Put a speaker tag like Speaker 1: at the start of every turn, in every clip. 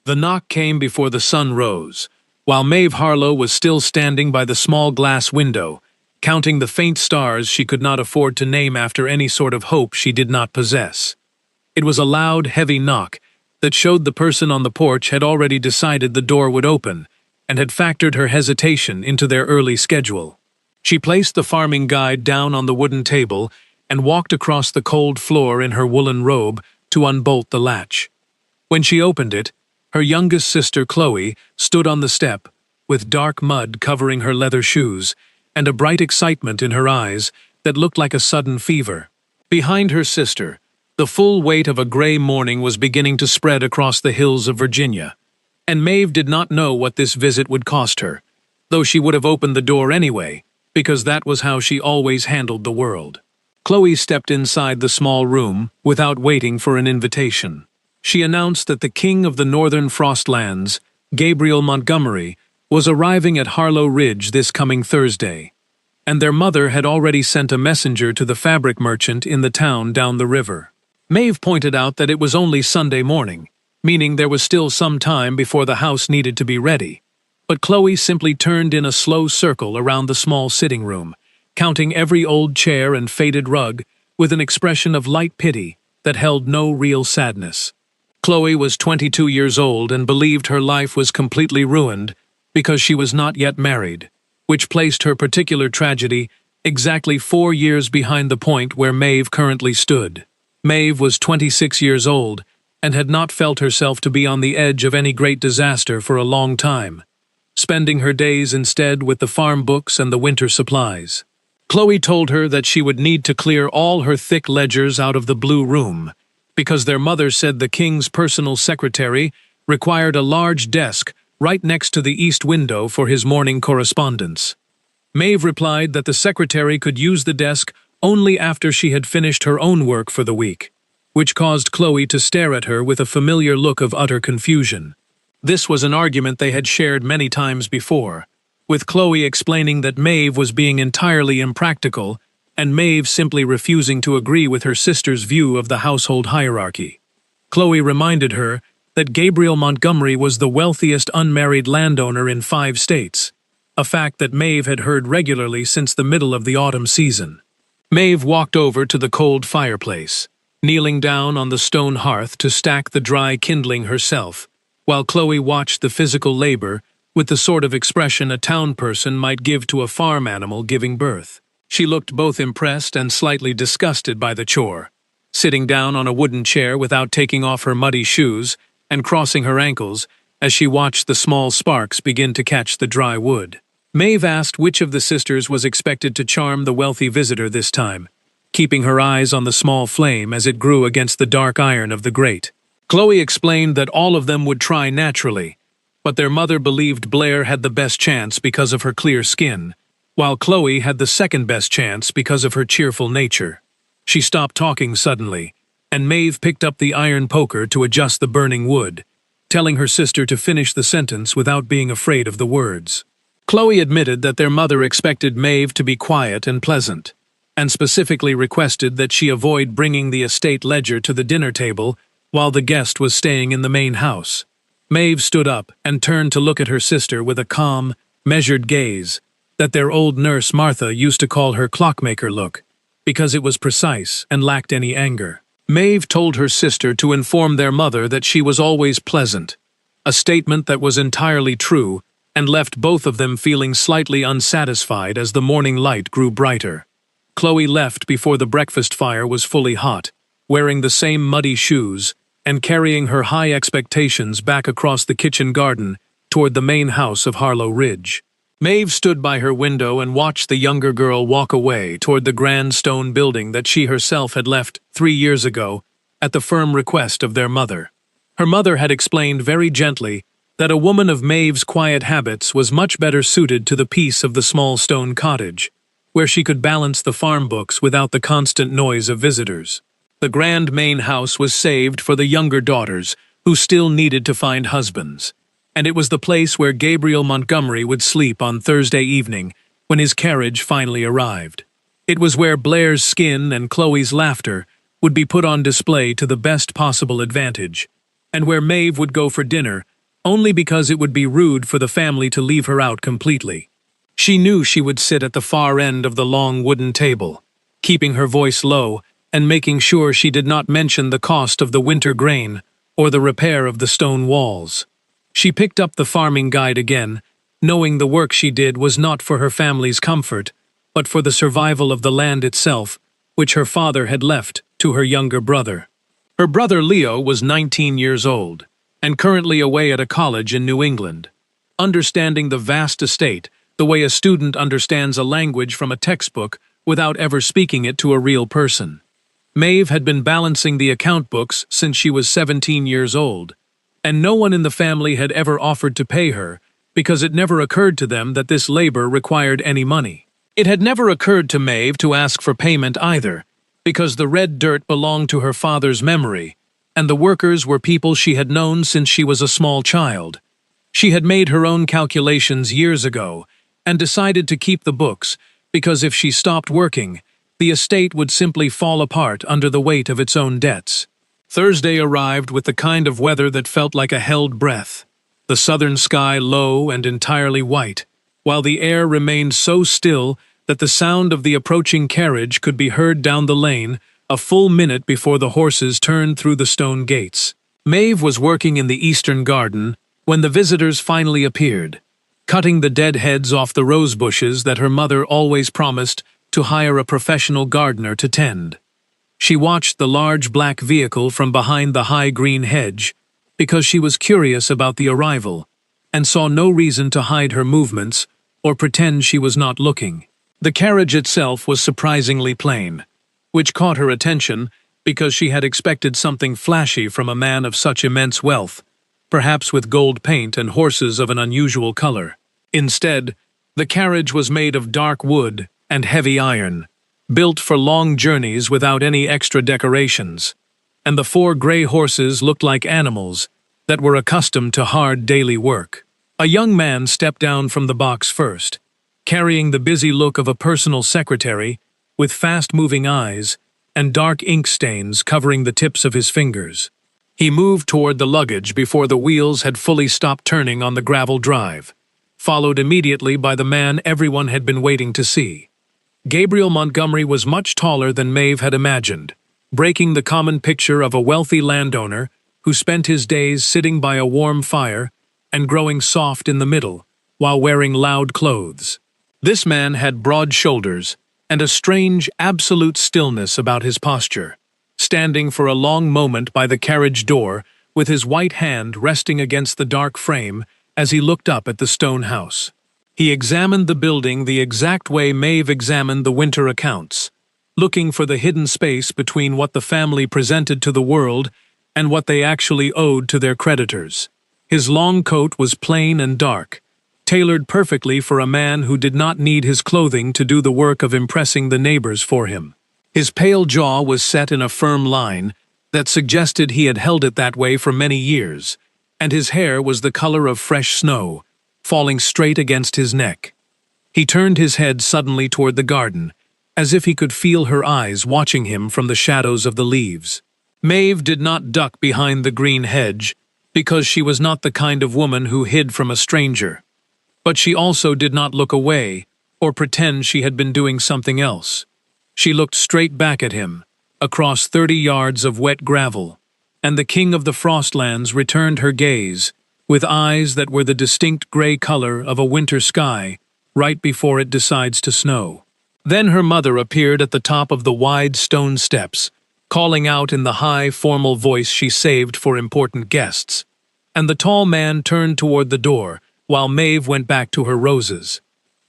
Speaker 1: The knock came before the sun rose, while Maeve Harlow was still standing by the small glass window, counting the faint stars she could not afford to name after any sort of hope she did not possess. It was a loud, heavy knock that showed the person on the porch had already decided the door would open and had factored her hesitation into their early schedule. She placed the farming guide down on the wooden table and walked across the cold floor in her woolen robe to unbolt the latch. When she opened it, her youngest sister Chloe stood on the step, with dark mud covering her leather shoes and a bright excitement in her eyes that looked like a sudden fever. Behind her sister, the full weight of a gray morning was beginning to spread across the hills of Virginia, and Maeve did not know what this visit would cost her, though she would have opened the door anyway, because that was how she always handled the world. Chloe stepped inside the small room without waiting for an invitation. She announced that the king of the northern frostlands, Gabriel Montgomery, was arriving at Harlow Ridge this coming Thursday, and their mother had already sent a messenger to the fabric merchant in the town down the river. Maeve pointed out that it was only Sunday morning, meaning there was still some time before the house needed to be ready, but Chloe simply turned in a slow circle around the small sitting room, counting every old chair and faded rug with an expression of light pity that held no real sadness. Chloe was 22 years old and believed her life was completely ruined because she was not yet married, which placed her particular tragedy exactly 4 years behind the point where Maeve currently stood. Maeve was 26 years old and had not felt herself to be on the edge of any great disaster for a long time, spending her days instead with the farm books and the winter supplies. Chloe told her that she would need to clear all her thick ledgers out of the blue room, because their mother said the king's personal secretary required a large desk right next to the east window for his morning correspondence. Maeve replied that the secretary could use the desk only after she had finished her own work for the week, which caused Chloe to stare at her with a familiar look of utter confusion. This was an argument they had shared many times before, with Chloe explaining that Maeve was being entirely impractical and Maeve simply refusing to agree with her sister's view of the household hierarchy. Chloe reminded her that Gabriel Montgomery was the wealthiest unmarried landowner in 5 states, a fact that Maeve had heard regularly since the middle of the autumn season. Maeve walked over to the cold fireplace, kneeling down on the stone hearth to stack the dry kindling herself, while Chloe watched the physical labor with the sort of expression a town person might give to a farm animal giving birth. She looked both impressed and slightly disgusted by the chore, sitting down on a wooden chair without taking off her muddy shoes and crossing her ankles as she watched the small sparks begin to catch the dry wood. Maeve asked which of the sisters was expected to charm the wealthy visitor this time, keeping her eyes on the small flame as it grew against the dark iron of the grate. Chloe explained that all of them would try naturally, but their mother believed Blair had the best chance because of her clear skin, while Chloe had the second best chance because of her cheerful nature. She stopped talking suddenly, and Maeve picked up the iron poker to adjust the burning wood, telling her sister to finish the sentence without being afraid of the words. Chloe admitted that their mother expected Maeve to be quiet and pleasant, and specifically requested that she avoid bringing the estate ledger to the dinner table while the guest was staying in the main house. Maeve stood up and turned to look at her sister with a calm, measured gaze that their old nurse Martha used to call her clockmaker look, because it was precise and lacked any anger. Maeve told her sister to inform their mother that she was always pleasant, a statement that was entirely true and left both of them feeling slightly unsatisfied as the morning light grew brighter. Chloe left before the breakfast fire was fully hot, wearing the same muddy shoes and carrying her high expectations back across the kitchen garden toward the main house of Harlow Ridge. Maeve stood by her window and watched the younger girl walk away toward the grand stone building that she herself had left 3 years ago at the firm request of their mother. Her mother had explained very gently that a woman of Maeve's quiet habits was much better suited to the peace of the small stone cottage, where she could balance the farm books without the constant noise of visitors. The grand main house was saved for the younger daughters, who still needed to find husbands, and it was the place where Gabriel Montgomery would sleep on Thursday evening when his carriage finally arrived. It was where Blair's skin and Chloe's laughter would be put on display to the best possible advantage, and where Maeve would go for dinner only because it would be rude for the family to leave her out completely. She knew she would sit at the far end of the long wooden table, keeping her voice low and making sure she did not mention the cost of the winter grain or the repair of the stone walls. She picked up the farming guide again, knowing the work she did was not for her family's comfort, but for the survival of the land itself, which her father had left to her younger brother. Her brother Leo was 19 years old, and currently away at a college in New England. Understanding the vast estate, the way a student understands a language from a textbook without ever speaking it to a real person. Maeve had been balancing the account books since she was 17 years old, and no one in the family had ever offered to pay her because it never occurred to them that this labor required any money. It had never occurred to Maeve to ask for payment either, because the red dirt belonged to her father's memory, and the workers were people she had known since she was a small child. She had made her own calculations years ago and decided to keep the books because if she stopped working, the estate would simply fall apart under the weight of its own debts. Thursday arrived with the kind of weather that felt like a held breath, the southern sky low and entirely white, while the air remained so still that the sound of the approaching carriage could be heard down the lane a full minute before the horses turned through the stone gates. Maeve was working in the eastern garden when the visitors finally appeared, cutting the dead heads off the rose bushes that her mother always promised to hire a professional gardener to tend. She watched the large black vehicle from behind the high green hedge because she was curious about the arrival and saw no reason to hide her movements or pretend she was not looking. The carriage itself was surprisingly plain, which caught her attention because she had expected something flashy from a man of such immense wealth, perhaps with gold paint and horses of an unusual color. Instead, the carriage was made of dark wood and heavy iron, built for long journeys without any extra decorations, and the 4 gray horses looked like animals that were accustomed to hard daily work. A young man stepped down from the box first, carrying the busy look of a personal secretary with fast-moving eyes and dark ink stains covering the tips of his fingers. He moved toward the luggage before the wheels had fully stopped turning on the gravel drive, followed immediately by the man everyone had been waiting to see. Gabriel Montgomery was much taller than Maeve had imagined, breaking the common picture of a wealthy landowner who spent his days sitting by a warm fire and growing soft in the middle while wearing loud clothes. This man had broad shoulders and a strange, absolute stillness about his posture, standing for a long moment by the carriage door with his white hand resting against the dark frame as he looked up at the stone house. He examined the building the exact way Maeve examined the winter accounts, looking for the hidden space between what the family presented to the world and what they actually owed to their creditors. His long coat was plain and dark, tailored perfectly for a man who did not need his clothing to do the work of impressing the neighbors for him. His pale jaw was set in a firm line that suggested he had held it that way for many years, and his hair was the color of fresh snow, falling straight against his neck. He turned his head suddenly toward the garden, as if he could feel her eyes watching him from the shadows of the leaves. Maeve did not duck behind the green hedge, because she was not the kind of woman who hid from a stranger. But she also did not look away or pretend she had been doing something else. She looked straight back at him, across 30 yards of wet gravel, and the king of the Frostlands returned her gaze, with eyes that were the distinct gray color of a winter sky right before it decides to snow. Then her mother appeared at the top of the wide stone steps, calling out in the high, formal voice she saved for important guests, and the tall man turned toward the door, while Maeve went back to her roses.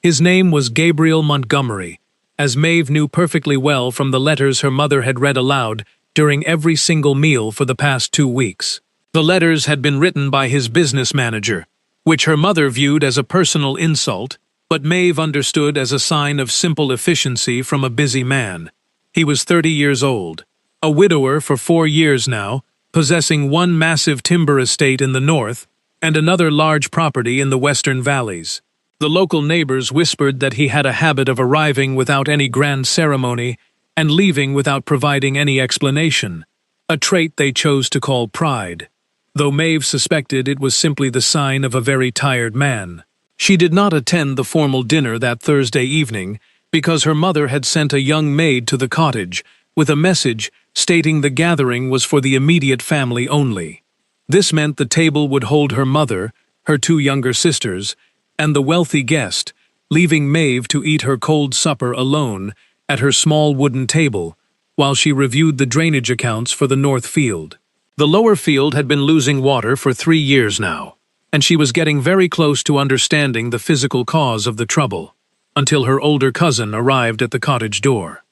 Speaker 1: His name was Gabriel Montgomery, as Maeve knew perfectly well from the letters her mother had read aloud during every single meal for the past 2 weeks. The letters had been written by his business manager, which her mother viewed as a personal insult, but Maeve understood as a sign of simple efficiency from a busy man. He was 30 years old, a widower for 4 years now, possessing one massive timber estate in the north and another large property in the western valleys. The local neighbors whispered that he had a habit of arriving without any grand ceremony and leaving without providing any explanation, a trait they chose to call pride. though Maeve suspected it was simply the sign of a very tired man. She did not attend the formal dinner that Thursday evening because her mother had sent a young maid to the cottage with a message stating the gathering was for the immediate family only. This meant the table would hold her mother, her two younger sisters, and the wealthy guest, leaving Maeve to eat her cold supper alone at her small wooden table while she reviewed the drainage accounts for the north field. The lower field had been losing water for 3 years now, and she was getting very close to understanding the physical cause of the trouble, until her older cousin arrived at the cottage door.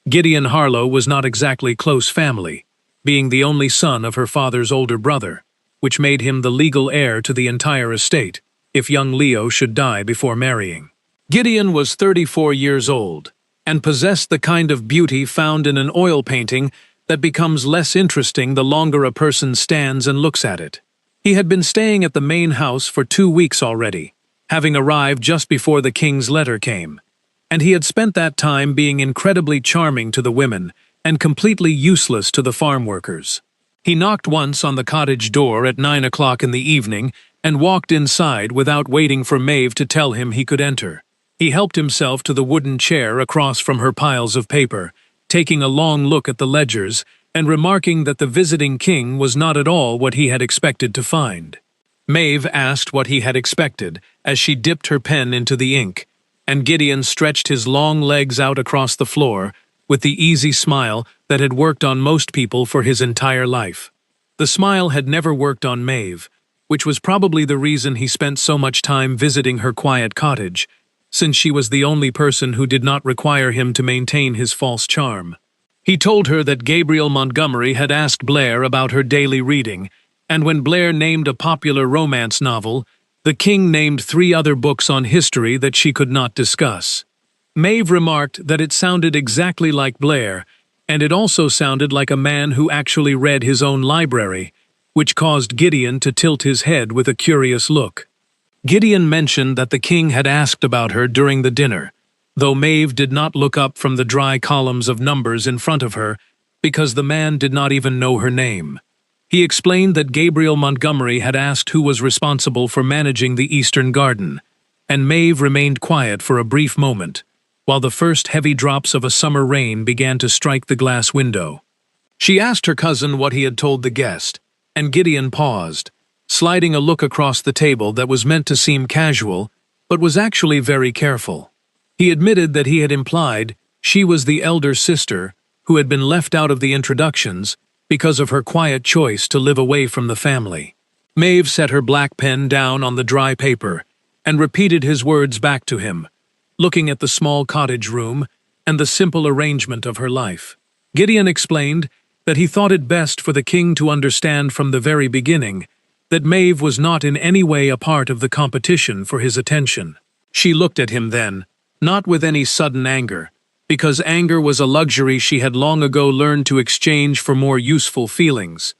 Speaker 1: Gideon Harlow was not exactly close family, being the only son of her father's older brother, which made him the legal heir to the entire estate, if young Leo should die before marrying. Gideon was 34 years old, and possessed the kind of beauty found in an oil painting that becomes less interesting the longer a person stands and looks at it. He had been staying at the main house for 2 weeks already, having arrived just before the king's letter came, and he had spent that time being incredibly charming to the women and completely useless to the farm workers. He knocked once on the cottage door at 9 o'clock in the evening and walked inside without waiting for Maeve to tell him he could enter. He helped himself to the wooden chair across from her piles of paper, taking a long look at the ledgers and remarking that the visiting king was not at all what he had expected to find. Maeve asked what he had expected as she dipped her pen into the ink, and Gideon stretched his long legs out across the floor with the easy smile that had worked on most people for his entire life. The smile had never worked on Maeve, which was probably the reason he spent so much time visiting her quiet cottage, since she was the only person who did not require him to maintain his false charm. He told her that Gabriel Montgomery had asked Blair about her daily reading, and when Blair named a popular romance novel, the king named 3 other books on history that she could not discuss. Maeve remarked that it sounded exactly like Blair, and it also sounded like a man who actually read his own library, which caused Gideon to tilt his head with a curious look. Gideon mentioned that the king had asked about her during the dinner, though Maeve did not look up from the dry columns of numbers in front of her because the man did not even know her name. He explained that Gabriel Montgomery had asked who was responsible for managing the Eastern Garden, and Maeve remained quiet for a brief moment, while the first heavy drops of a summer rain began to strike the glass window. She asked her cousin what he had told the guest, and Gideon paused, sliding a look across the table that was meant to seem casual, but was actually very careful. He admitted that he had implied she was the elder sister who had been left out of the introductions because of her quiet choice to live away from the family. Maeve set her black pen down on the dry paper and repeated his words back to him, looking at the small cottage room and the simple arrangement of her life. Gideon explained that he thought it best for the king to understand from the very beginning that Maeve was not in any way a part of the competition for his attention. She looked at him then, not with any sudden anger, because anger was a luxury she had long ago learned to exchange for more useful feelings,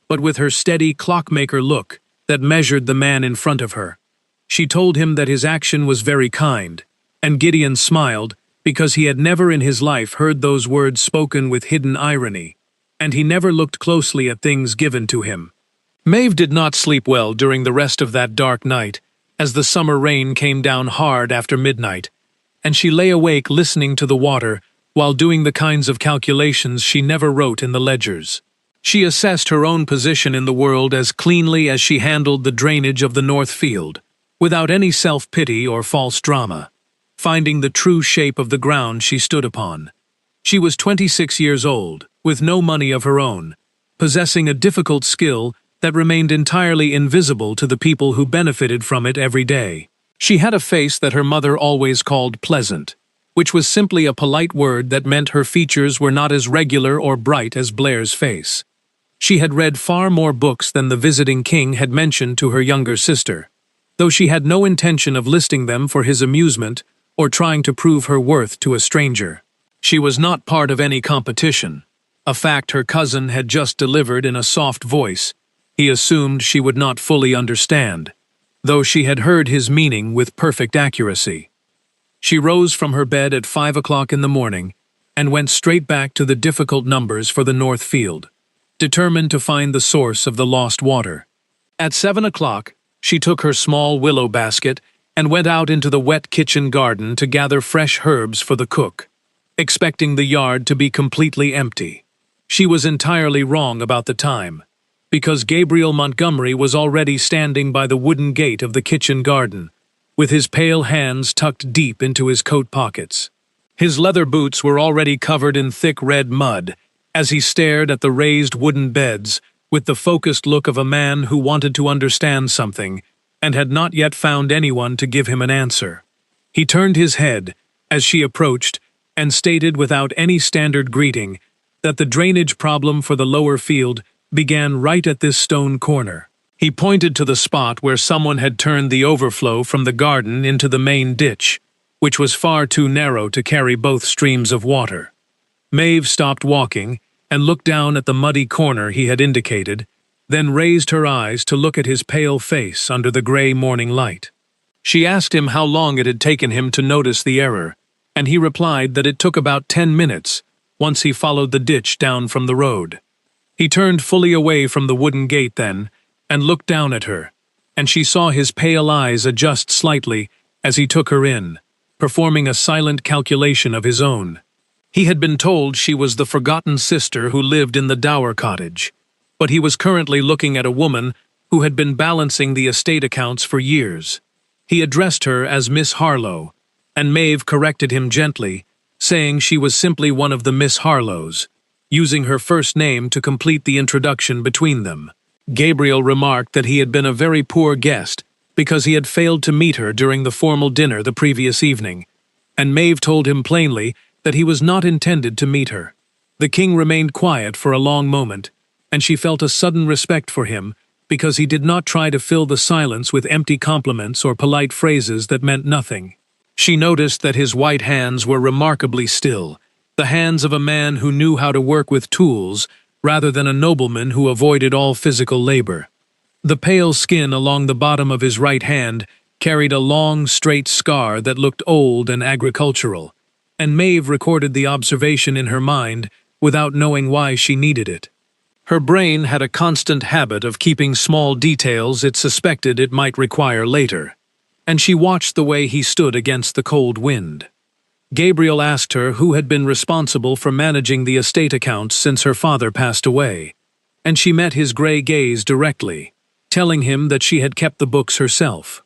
Speaker 1: but with her steady clockmaker look that measured the man in front of her. She told him that his action was very kind, and Gideon smiled because he had never in his life heard those words spoken with hidden irony, and he never looked closely at things given to him. Maeve did not sleep well during the rest of that dark night, as the summer rain came down hard after midnight, and she lay awake listening to the water while doing the kinds of calculations she never wrote in the ledgers. She assessed her own position in the world as cleanly as she handled the drainage of the North Field, without any self-pity or false drama, finding the true shape of the ground she stood upon. She was 26 years old, with no money of her own, possessing a difficult skill that remained entirely invisible to the people who benefited from it every day. She had a face that her mother always called pleasant, which was simply a polite word that meant her features were not as regular or bright as Blair's face. She had read far more books than the visiting king had mentioned to her younger sister, though she had no intention of listing them for his amusement or trying to prove her worth to a stranger. She was not part of any competition, a fact her cousin had just delivered in a soft voice. He assumed she would not fully understand, though she had heard his meaning with perfect accuracy. She rose from her bed at 5 o'clock in the morning and went straight back to the difficult numbers for the North Field, determined to find the source of the lost water. At 7 o'clock, she took her small willow basket and went out into the wet kitchen garden to gather fresh herbs for the cook, expecting the yard to be completely empty. She was entirely wrong about the time, because Gabriel Montgomery was already standing by the wooden gate of the kitchen garden, with his pale hands tucked deep into his coat pockets. His leather boots were already covered in thick red mud, as he stared at the raised wooden beds with the focused look of a man who wanted to understand something and had not yet found anyone to give him an answer. He turned his head as she approached and stated without any standard greeting that the drainage problem for the lower field began right at this stone corner. He pointed to the spot where someone had turned the overflow from the garden into the main ditch, which was far too narrow to carry both streams of water. Maeve stopped walking and looked down at the muddy corner he had indicated, then raised her eyes to look at his pale face under the gray morning light. She asked him how long it had taken him to notice the error, and he replied that it took about 10 minutes once he followed the ditch down from the road. He turned fully away from the wooden gate then and looked down at her, and she saw his pale eyes adjust slightly as he took her in, performing a silent calculation of his own. He had been told she was the forgotten sister who lived in the dower cottage, but he was currently looking at a woman who had been balancing the estate accounts for years. He addressed her as Miss Harlow, and Maeve corrected him gently, saying she was simply one of the Miss Harlows, using her first name to complete the introduction between them. Gabriel remarked that he had been a very poor guest because he had failed to meet her during the formal dinner the previous evening, and Maeve told him plainly that he was not intended to meet her. The king remained quiet for a long moment, and she felt a sudden respect for him because he did not try to fill the silence with empty compliments or polite phrases that meant nothing. She noticed that his white hands were remarkably still, the hands of a man who knew how to work with tools rather than a nobleman who avoided all physical labor. The pale skin along the bottom of his right hand carried a long, straight scar that looked old and agricultural, and Maeve recorded the observation in her mind without knowing why she needed it. Her brain had a constant habit of keeping small details it suspected it might require later, and she watched the way he stood against the cold wind. Gabriel asked her who had been responsible for managing the estate accounts since her father passed away, and she met his gray gaze directly, telling him that she had kept the books herself.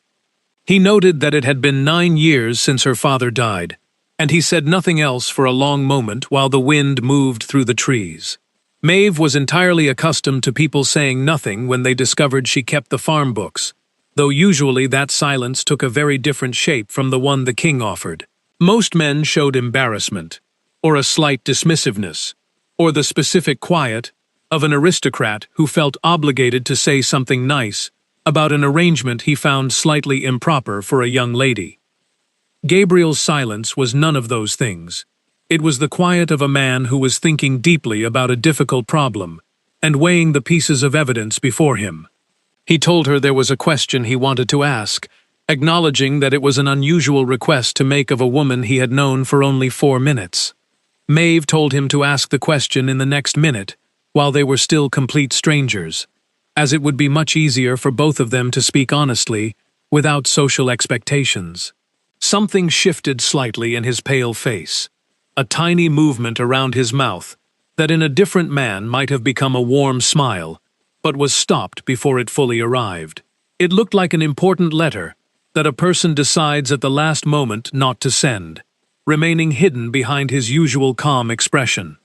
Speaker 1: He noted that it had been 9 years since her father died, and he said nothing else for a long moment while the wind moved through the trees. Maeve was entirely accustomed to people saying nothing when they discovered she kept the farm books, though usually that silence took a very different shape from the one the king offered. Most men showed embarrassment, or a slight dismissiveness, or the specific quiet of an aristocrat who felt obligated to say something nice about an arrangement he found slightly improper for a young lady. Gabriel's silence was none of those things. It was the quiet of a man who was thinking deeply about a difficult problem and weighing the pieces of evidence before him. He told her there was a question he wanted to ask, acknowledging that it was an unusual request to make of a woman he had known for only 4 minutes. Maeve told him to ask the question in the next minute, while they were still complete strangers, as it would be much easier for both of them to speak honestly, without social expectations. Something shifted slightly in his pale face, a tiny movement around his mouth that in a different man might have become a warm smile, but was stopped before it fully arrived. It looked like an important letter that a person decides at the last moment not to send, remaining hidden behind his usual calm expression.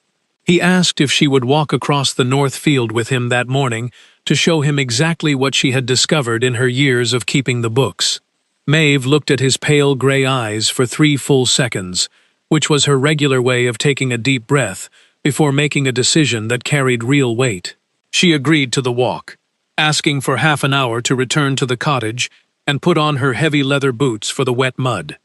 Speaker 1: He asked if she would walk across the north field with him that morning to show him exactly what she had discovered in her years of keeping the books. Maeve looked at his pale gray eyes for 3 full seconds, which was her regular way of taking a deep breath before making a decision that carried real weight. She agreed to the walk, asking for half an hour to return to the cottage and put on her heavy leather boots for the wet mud.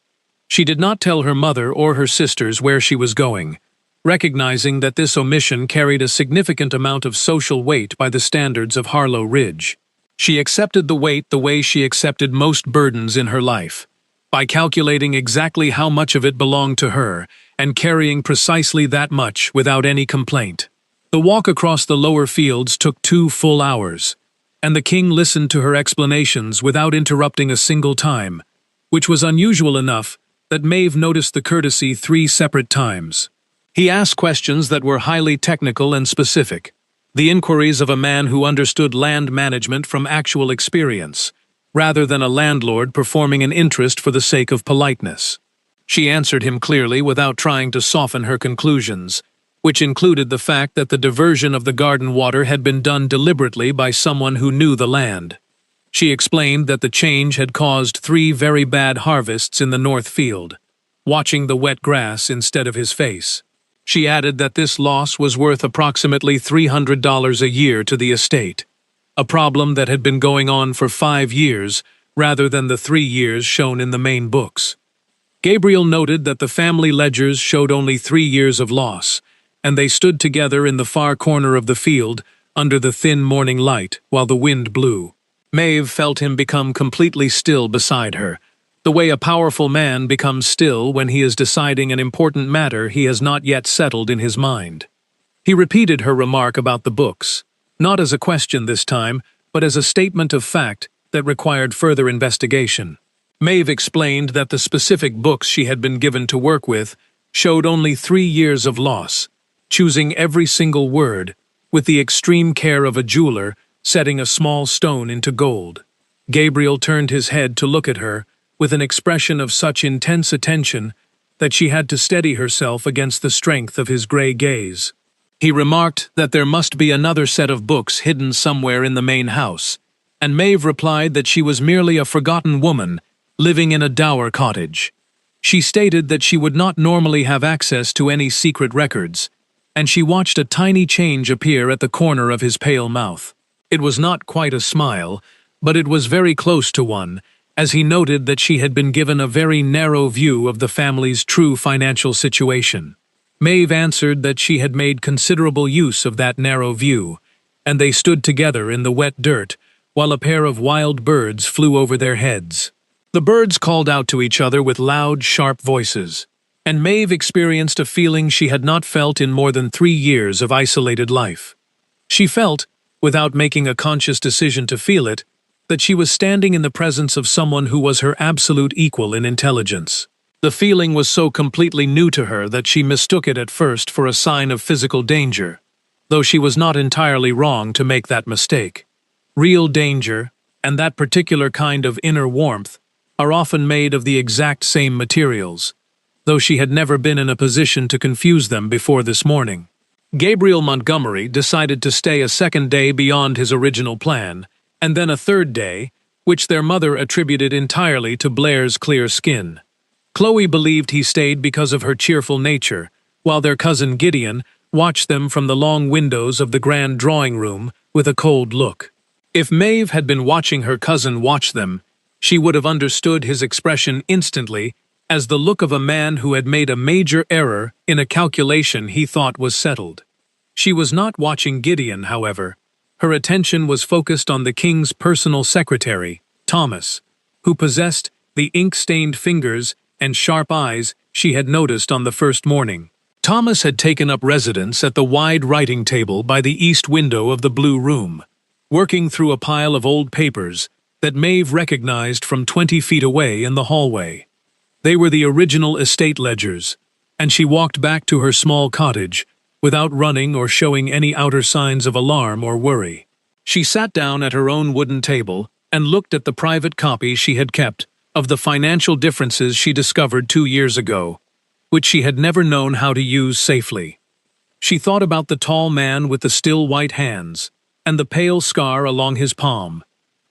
Speaker 1: She did not tell her mother or her sisters where she was going, recognizing that this omission carried a significant amount of social weight by the standards of Harlow Ridge. She accepted the weight the way she accepted most burdens in her life, by calculating exactly how much of it belonged to her and carrying precisely that much without any complaint. The walk across the lower fields took 2 full hours, and the king listened to her explanations without interrupting a single time, which was unusual enough that Maeve noticed the courtesy 3 separate times. He asked questions that were highly technical and specific, the inquiries of a man who understood land management from actual experience, rather than a landlord performing an interest for the sake of politeness. She answered him clearly without trying to soften her conclusions, which included the fact that the diversion of the garden water had been done deliberately by someone who knew the land. She explained that the change had caused 3 very bad harvests in the north field, watching the wet grass instead of his face. She added that this loss was worth approximately $300 a year to the estate, a problem that had been going on for 5 years rather than the 3 years shown in the main books. Gabriel noted that the family ledgers showed only 3 years of loss, and they stood together in the far corner of the field under the thin morning light while the wind blew. Maeve felt him become completely still beside her, the way a powerful man becomes still when he is deciding an important matter he has not yet settled in his mind. He repeated her remark about the books, not as a question this time, but as a statement of fact that required further investigation. Maeve explained that the specific books she had been given to work with showed only 3 years of loss, choosing every single word, with the extreme care of a jeweler setting a small stone into gold. Gabriel turned his head to look at her, with an expression of such intense attention that she had to steady herself against the strength of his gray gaze. He remarked that there must be another set of books hidden somewhere in the main house, and Maeve replied that she was merely a forgotten woman living in a dower cottage. She stated that she would not normally have access to any secret records, and she watched a tiny change appear at the corner of his pale mouth. It was not quite a smile, but it was very close to one, as he noted that she had been given a very narrow view of the family's true financial situation. Maeve answered that she had made considerable use of that narrow view, and they stood together in the wet dirt while a pair of wild birds flew over their heads. The birds called out to each other with loud, sharp voices, and Maeve experienced a feeling she had not felt in more than 3 years of isolated life. She felt, without making a conscious decision to feel it, that she was standing in the presence of someone who was her absolute equal in intelligence. The feeling was so completely new to her that she mistook it at first for a sign of physical danger, though she was not entirely wrong to make that mistake. Real danger, and that particular kind of inner warmth, are often made of the exact same materials, though she had never been in a position to confuse them before this morning. Gabriel Montgomery decided to stay a second day beyond his original plan, and then a third day, which their mother attributed entirely to Blair's clear skin. Chloe believed he stayed because of her cheerful nature, while their cousin Gideon watched them from the long windows of the grand drawing room with a cold look. If Maeve had been watching her cousin watch them, she would have understood his expression instantly as the look of a man who had made a major error in a calculation he thought was settled. She was not watching Gideon, however. Her attention was focused on the king's personal secretary, Thomas, who possessed the ink-stained fingers and sharp eyes she had noticed on the first morning. Thomas had taken up residence at the wide writing table by the east window of the blue room, working through a pile of old papers that Maeve recognized from 20 feet away in the hallway. They were the original estate ledgers, and she walked back to her small cottage without running or showing any outer signs of alarm or worry. She sat down at her own wooden table and looked at the private copy she had kept of the financial differences she discovered 2 years ago, which she had never known how to use safely. She thought about the tall man with the still white hands and the pale scar along his palm,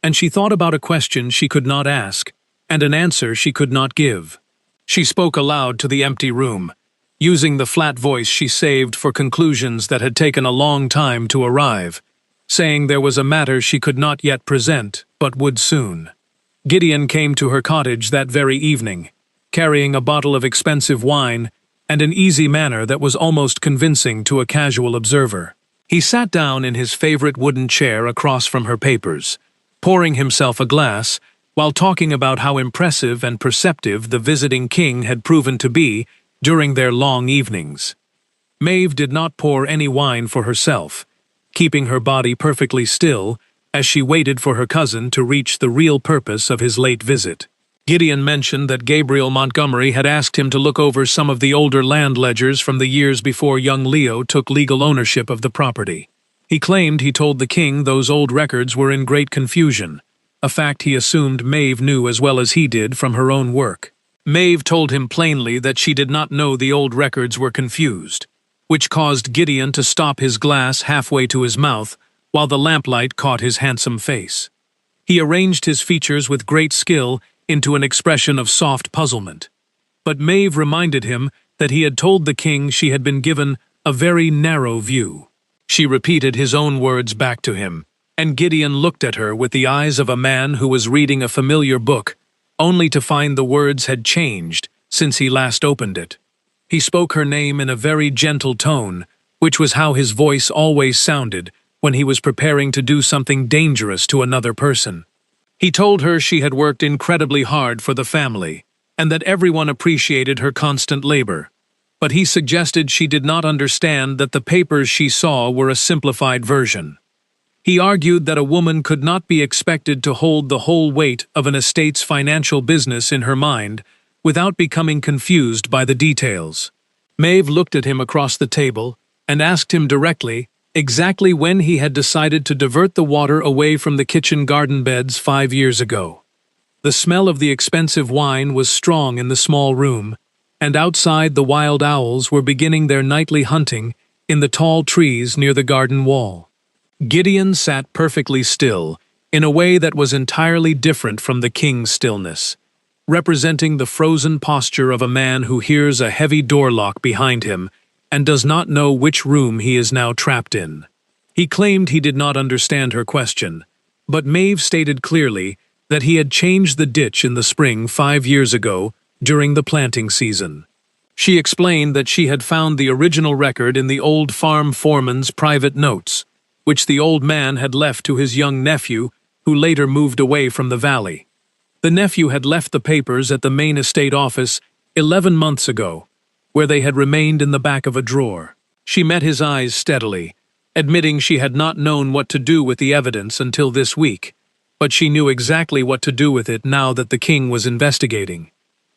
Speaker 1: and she thought about a question she could not ask and an answer she could not give. She spoke aloud to the empty room, using the flat voice she saved for conclusions that had taken a long time to arrive, saying there was a matter she could not yet present, but would soon. Gideon came to her cottage that very evening, carrying a bottle of expensive wine and an easy manner that was almost convincing to a casual observer. He sat down in his favorite wooden chair across from her papers, pouring himself a glass, while talking about how impressive and perceptive the visiting king had proven to be during their long evenings. Maeve did not pour any wine for herself, keeping her body perfectly still as she waited for her cousin to reach the real purpose of his late visit. Gideon mentioned that Gabriel Montgomery had asked him to look over some of the older land ledgers from the years before young Leo took legal ownership of the property. He claimed he told the king those old records were in great confusion, a fact he assumed Maeve knew as well as he did from her own work. Maeve told him plainly that she did not know the old records were confused, which caused Gideon to stop his glass halfway to his mouth while the lamplight caught his handsome face. He arranged his features with great skill into an expression of soft puzzlement. But Maeve reminded him that he had told the king she had been given a very narrow view. She repeated his own words back to him, and Gideon looked at her with the eyes of a man who was reading a familiar book, only to find the words had changed since he last opened it. He spoke her name in a very gentle tone, which was how his voice always sounded when he was preparing to do something dangerous to another person. He told her she had worked incredibly hard for the family, and that everyone appreciated her constant labor. But he suggested she did not understand that the papers she saw were a simplified version. He argued that a woman could not be expected to hold the whole weight of an estate's financial business in her mind without becoming confused by the details. Maeve looked at him across the table and asked him directly exactly when he had decided to divert the water away from the kitchen garden beds 5 years ago. The smell of the expensive wine was strong in the small room, and outside the wild owls were beginning their nightly hunting in the tall trees near the garden wall. Gideon sat perfectly still, in a way that was entirely different from the king's stillness, representing the frozen posture of a man who hears a heavy door lock behind him and does not know which room he is now trapped in. He claimed he did not understand her question, but Maeve stated clearly that he had changed the ditch in the spring 5 years ago during the planting season. She explained that she had found the original record in the old farm foreman's private notes, which the old man had left to his young nephew, who later moved away from the valley. The nephew had left the papers at the main estate office 11 months ago, where they had remained in the back of a drawer. She met his eyes steadily, admitting she had not known what to do with the evidence until this week, but she knew exactly what to do with it now that the king was investigating.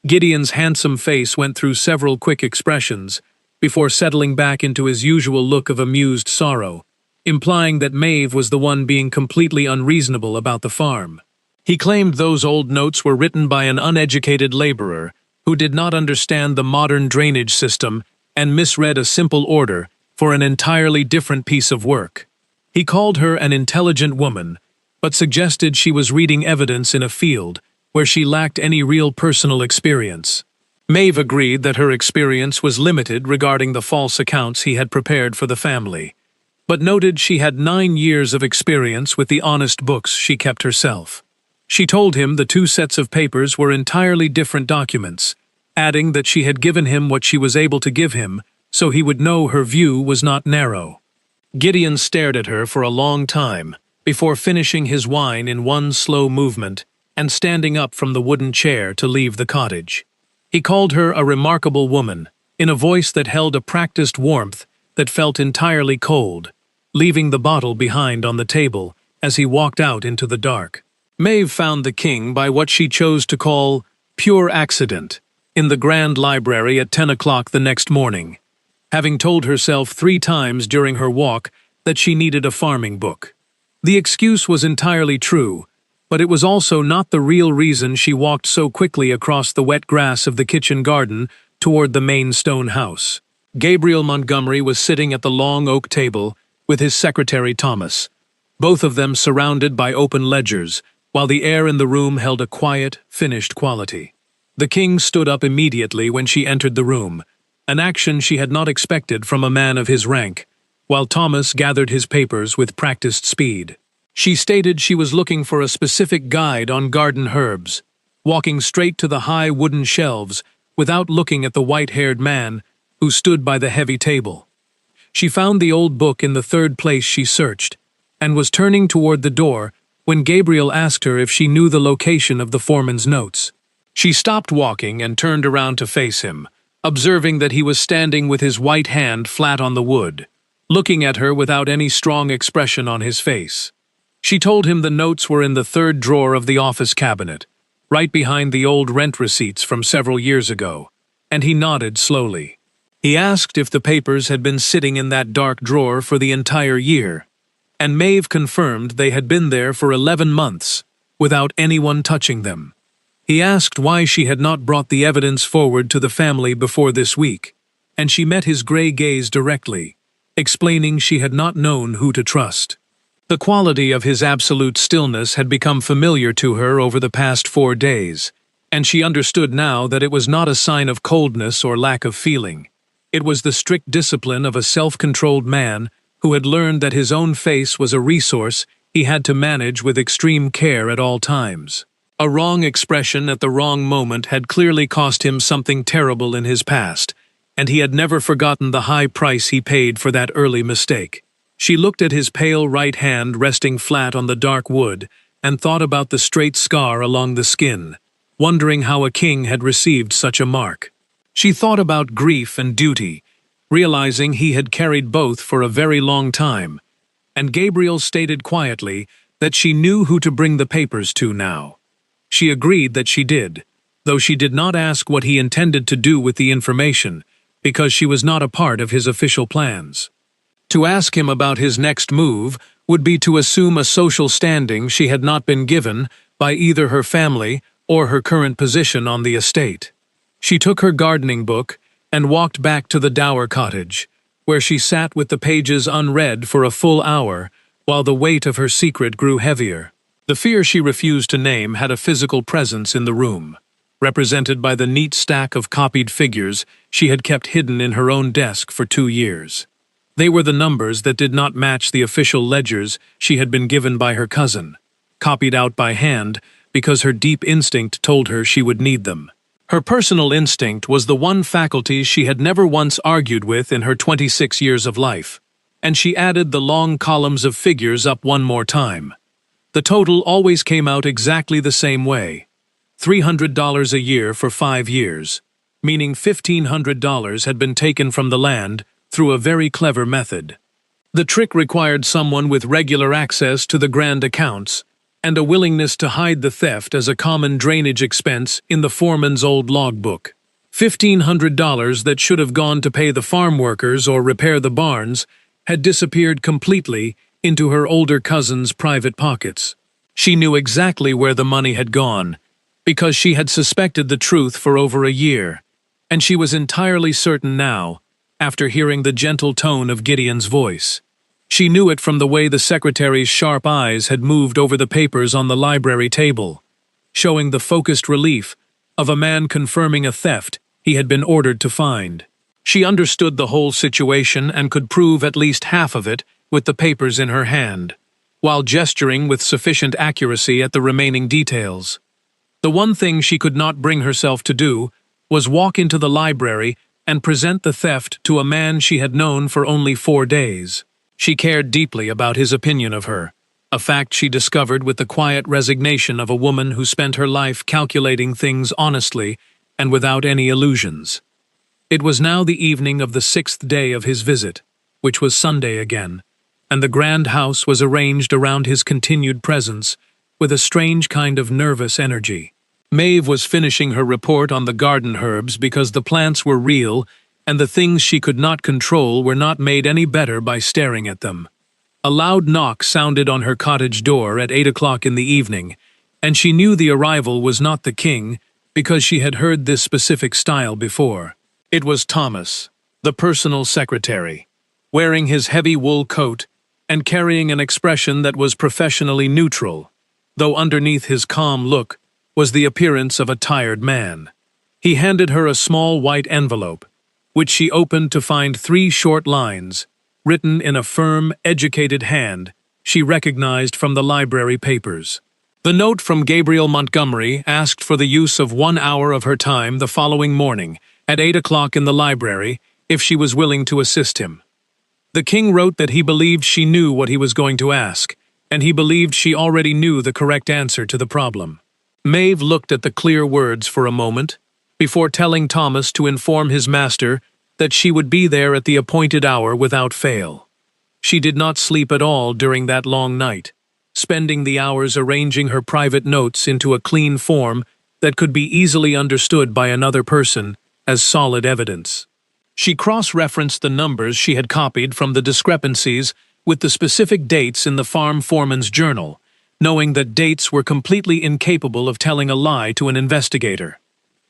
Speaker 1: Gideon's handsome face went through several quick expressions before settling back into his usual look of amused sorrow, implying that Maeve was the one being completely unreasonable about the farm. He claimed those old notes were written by an uneducated laborer who did not understand the modern drainage system and misread a simple order for an entirely different piece of work. He called her an intelligent woman, but suggested she was reading evidence in a field where she lacked any real personal experience. Maeve agreed that her experience was limited regarding the false accounts he had prepared for the family, but noted she had 9 years of experience with the honest books she kept herself. She told him the 2 sets of papers were entirely different documents, adding that she had given him what she was able to give him so he would know her view was not narrow. Gideon stared at her for a long time before finishing his wine in one slow movement and standing up from the wooden chair to leave the cottage. He called her a remarkable woman, in a voice that held a practiced warmth that felt entirely cold, leaving the bottle behind on the table as he walked out into the dark. Maeve found the king by what she chose to call pure accident in the Grand Library at 10 o'clock the next morning, having told herself 3 times during her walk that she needed a farming book. The excuse was entirely true, but it was also not the real reason she walked so quickly across the wet grass of the kitchen garden toward the main stone house. Gabriel Montgomery was sitting at the long oak table with his secretary Thomas, both of them surrounded by open ledgers, while the air in the room held a quiet, finished quality. The king stood up immediately when she entered the room, an action she had not expected from a man of his rank, while Thomas gathered his papers with practiced speed. She stated she was looking for a specific guide on garden herbs, walking straight to the high wooden shelves without looking at the white-haired man who stood by the heavy table. She found the old book in the 3rd place she searched, and was turning toward the door when Gabriel asked her if she knew the location of the foreman's notes. She stopped walking and turned around to face him, observing that he was standing with his white hand flat on the wood, looking at her without any strong expression on his face. She told him the notes were in the third drawer of the office cabinet, right behind the old rent receipts from several years ago, and he nodded slowly. He asked if the papers had been sitting in that dark drawer for the entire year, and Maeve confirmed they had been there for 11 months, without anyone touching them. He asked why she had not brought the evidence forward to the family before this week, and she met his gray gaze directly, explaining she had not known who to trust. The quality of his absolute stillness had become familiar to her over the past 4 days, and she understood now that it was not a sign of coldness or lack of feeling. It was the strict discipline of a self-controlled man who had learned that his own face was a resource he had to manage with extreme care at all times. A wrong expression at the wrong moment had clearly cost him something terrible in his past, and he had never forgotten the high price he paid for that early mistake. She looked at his pale right hand resting flat on the dark wood and thought about the straight scar along the skin, wondering how a king had received such a mark. She thought about grief and duty, realizing he had carried both for a very long time, and Gabriel stated quietly that she knew who to bring the papers to now. She agreed that she did, though she did not ask what he intended to do with the information, because she was not a part of his official plans. To ask him about his next move would be to assume a social standing she had not been given by either her family or her current position on the estate. She took her gardening book and walked back to the dower cottage, where she sat with the pages unread for a full hour while the weight of her secret grew heavier. The fear she refused to name had a physical presence in the room, represented by the neat stack of copied figures she had kept hidden in her own desk for 2 years. They were the numbers that did not match the official ledgers she had been given by her cousin, copied out by hand because her deep instinct told her she would need them. Her personal instinct was the one faculty she had never once argued with in her 26 years of life, and she added the long columns of figures up one more time. The total always came out exactly the same way: $300 a year for 5 years, meaning $1,500 had been taken from the land through a very clever method. The trick required someone with regular access to the grand accounts and a willingness to hide the theft as a common drainage expense in the foreman's old logbook. $1,500 that should have gone to pay the farm workers or repair the barns had disappeared completely into her older cousin's private pockets. She knew exactly where the money had gone, because she had suspected the truth for over a year, and she was entirely certain now, after hearing the gentle tone of Gideon's voice. She knew it from the way the secretary's sharp eyes had moved over the papers on the library table, showing the focused relief of a man confirming a theft he had been ordered to find. She understood the whole situation and could prove at least half of it with the papers in her hand, while gesturing with sufficient accuracy at the remaining details. The one thing she could not bring herself to do was walk into the library and present the theft to a man she had known for only 4 days. She cared deeply about his opinion of her, a fact she discovered with the quiet resignation of a woman who spent her life calculating things honestly and without any illusions. It was now the evening of the 6th day of his visit, which was Sunday again, and the grand house was arranged around his continued presence with a strange kind of nervous energy. Maeve was finishing her report on the garden herbs because the plants were real and the things she could not control were not made any better by staring at them. A loud knock sounded on her cottage door at 8 o'clock in the evening, and she knew the arrival was not the king because she had heard this specific style before. It was Thomas, the personal secretary, wearing his heavy wool coat and carrying an expression that was professionally neutral, though underneath his calm look was the appearance of a tired man. He handed her a small white envelope, which she opened to find 3 short lines, written in a firm, educated hand she recognized from the library papers. The note from Gabriel Montgomery asked for the use of 1 hour of her time the following morning, at 8 o'clock in the library, if she was willing to assist him. The king wrote that he believed she knew what he was going to ask, and he believed she already knew the correct answer to the problem. Maeve looked at the clear words for a moment, before telling Thomas to inform his master that she would be there at the appointed hour without fail. She did not sleep at all during that long night, spending the hours arranging her private notes into a clean form that could be easily understood by another person as solid evidence. She cross-referenced the numbers she had copied from the discrepancies with the specific dates in the farm foreman's journal, knowing that dates were completely incapable of telling a lie to an investigator.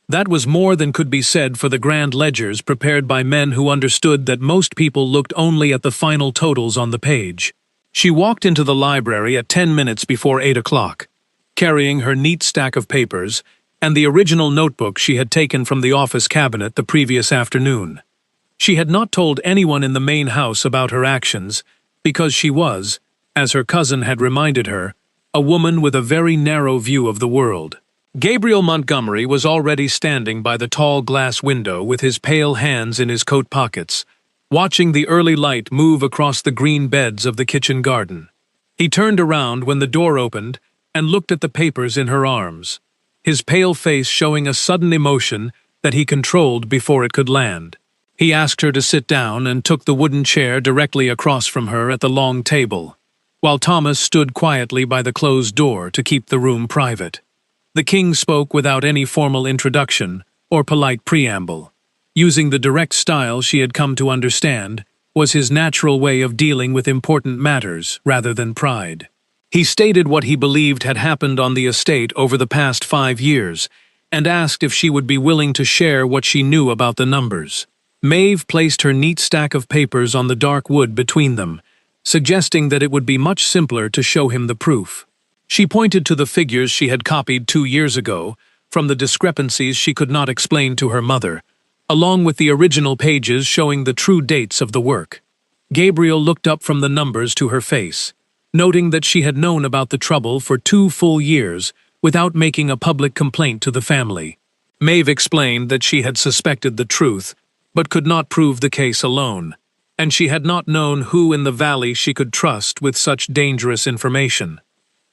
Speaker 1: That was more than could be said for the grand ledgers prepared by men who understood that most people looked only at the final totals on the page. She walked into the library at 10 minutes before 8 o'clock, carrying her neat stack of papers and the original notebook she had taken from the office cabinet the previous afternoon. She had not told anyone in the main house about her actions because she was, as her cousin had reminded her, a woman with a very narrow view of the world. Gabriel Montgomery was already standing by the tall glass window with his pale hands in his coat pockets, watching the early light move across the green beds of the kitchen garden. He turned around when the door opened and looked at the papers in her arms, his pale face showing a sudden emotion that he controlled before it could land. He asked her to sit down and took the wooden chair directly across from her at the long table, while Thomas stood quietly by the closed door to keep the room private. The king spoke without any formal introduction or polite preamble. Using the direct style she had come to understand was his natural way of dealing with important matters rather than pride. He stated what he believed had happened on the estate over the past 5 years and asked if she would be willing to share what she knew about the numbers. Maeve placed her neat stack of papers on the dark wood between them, suggesting that it would be much simpler to show him the proof. She pointed to the figures she had copied 2 years ago from the discrepancies she could not explain to her mother, along with the original pages showing the true dates of the work. Gabriel looked up from the numbers to her face, noting that she had known about the trouble for 2 full years without making a public complaint to the family. Maeve explained that she had suspected the truth, but could not prove the case alone, and she had not known who in the valley she could trust with such dangerous information.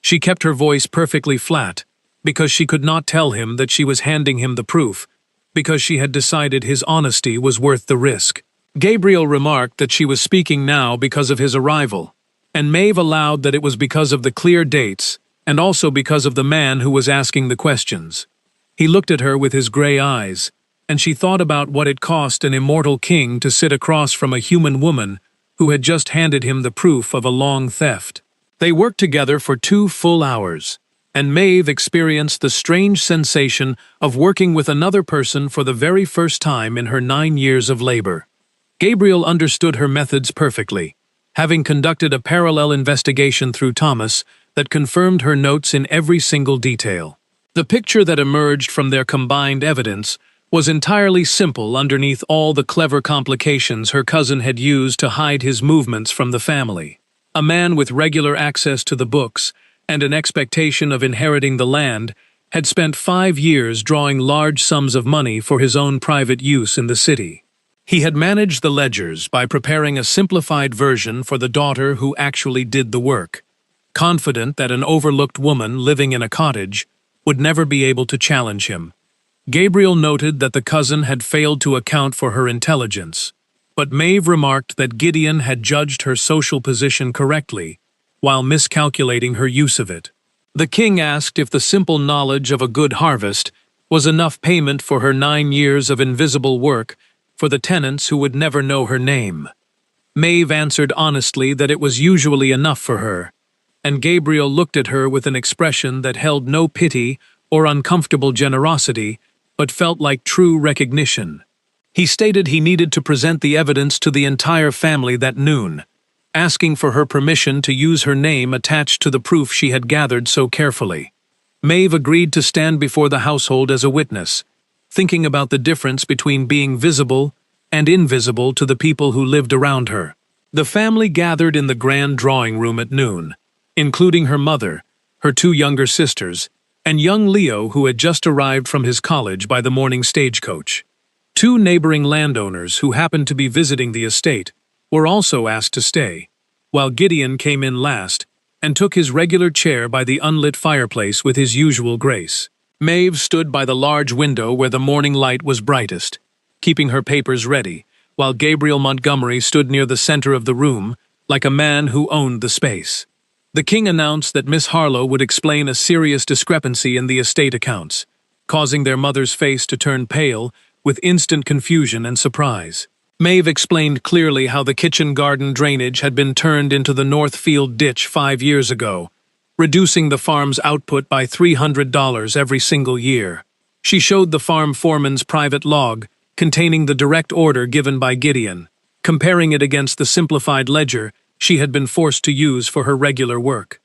Speaker 1: She kept her voice perfectly flat, because she could not tell him that she was handing him the proof, because she had decided his honesty was worth the risk. Gabriel remarked that she was speaking now because of his arrival, and Maeve allowed that it was because of the clear dates, and also because of the man who was asking the questions. He looked at her with his gray eyes, and she thought about what it cost an immortal king to sit across from a human woman who had just handed him the proof of a long theft. They worked together for 2 full hours, and Maeve experienced the strange sensation of working with another person for the very first time in her 9 years of labor. Gabriel understood her methods perfectly, having conducted a parallel investigation through Thomas that confirmed her notes in every single detail. The picture that emerged from their combined evidence was entirely simple underneath all the clever complications her cousin had used to hide his movements from the family. A man with regular access to the books and an expectation of inheriting the land had spent 5 years drawing large sums of money for his own private use in the city. He had managed the ledgers by preparing a simplified version for the daughter who actually did the work, confident that an overlooked woman living in a cottage would never be able to challenge him. Gabriel noted that the cousin had failed to account for her intelligence, but Maeve remarked that Gideon had judged her social position correctly, while miscalculating her use of it. The king asked if the simple knowledge of a good harvest was enough payment for her 9 years of invisible work for the tenants who would never know her name. Maeve answered honestly that it was usually enough for her, and Gabriel looked at her with an expression that held no pity or uncomfortable generosity, but felt like true recognition. He stated he needed to present the evidence to the entire family that noon, asking for her permission to use her name attached to the proof she had gathered so carefully. Maeve agreed to stand before the household as a witness, thinking about the difference between being visible and invisible to the people who lived around her. The family gathered in the grand drawing room at noon, including her mother, her 2 younger sisters, and young Leo, who had just arrived from his college by the morning stagecoach. 2 neighboring landowners who happened to be visiting the estate were also asked to stay, while Gideon came in last and took his regular chair by the unlit fireplace with his usual grace. Maeve stood by the large window where the morning light was brightest, keeping her papers ready, while Gabriel Montgomery stood near the center of the room, like a man who owned the space. The king announced that Miss Harlow would explain a serious discrepancy in the estate accounts, causing their mother's face to turn pale with instant confusion and surprise. Maeve explained clearly how the kitchen garden drainage had been turned into the Northfield ditch 5 years ago, reducing the farm's output by $300 every single year. She showed the farm foreman's private log, containing the direct order given by Gideon, comparing it against the simplified ledger she had been forced to use for her regular work.